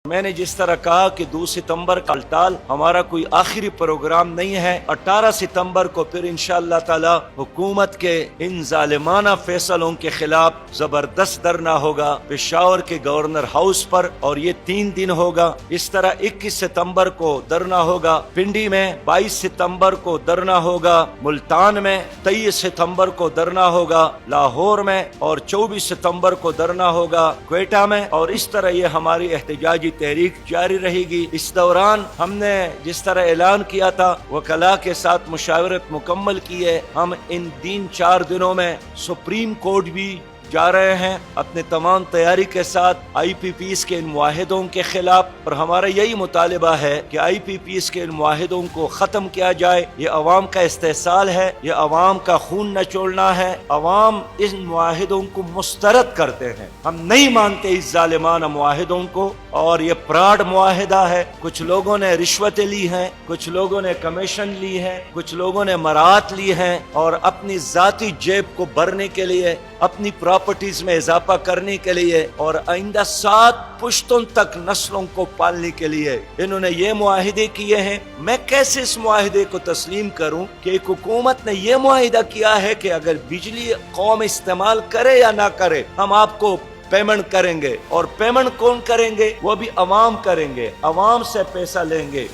मैंने जिस तरह कहा कि 2 सितंबर का हड़ताल हमारा कोई आखिरी प्रोग्राम नहीं है। 18 सितंबर को फिर इंशाअल्लाह ताला हुकूमत के इन जालिमाना फैसलों के खिलाफ जबरदस्त धरना होगा पेशावर के गवर्नर हाउस पर, और ये 3 दिन होगा। इस तरह 21 सितंबर को धरना होगा पिंडी में, 22 सितंबर को धरना होगा मुल्तान में, 23 सितंबर को धरना होगा लाहौर में, और 24 सितंबर को धरना होगा क्वेटा में। और इस तरह ये हमारी एहतजाजी तहरीक जारी रहेगी। इस दौरान हमने जिस तरह ऐलान किया था वकला के साथ मुशावरत मुकम्मल की है। हम इन 3-4 दिनों में सुप्रीम कोर्ट भी जा रहे हैं अपने तमाम तैयारी के साथ IPPs के इन मुआहिदों के खिलाफ, और हमारा यही मुतालिबा है कि IPPs के इन मुआहिदों को ख़त्म किया जाए। ये अवाम का इस्तेहसाल है, ये अवाम का खून नचोड़ना है। अवाम इन मुआहिदों को मुस्तरद करते हैं, हम नहीं मानते इस जालिमाना मुआहिदों को, और ये फ्रॉड मुआहिदा है। कुछ लोगों ने रिश्वतें ली हैं, कुछ लोगों ने कमीशन ली है, कुछ लोगों ने मराहत ली हैं, और अपनी जाती जेब को भरने के लिए, अपनी प्रॉपर्टीज में इजाफा करने के लिए, और आइंदा 7 पुश्तों तक नस्लों को पालने के लिए इन्होंने ये मुआहिदे किए हैं। मैं कैसे इस मुआहिदे को तस्लीम करूं कि एक हुकूमत ने ये मुआहिदा किया है कि अगर बिजली कौम इस्तेमाल करे या ना करे हम आपको पेमेंट करेंगे, और पेमेंट कौन करेंगे? वो भी अवाम करेंगे, अवाम से पैसा लेंगे।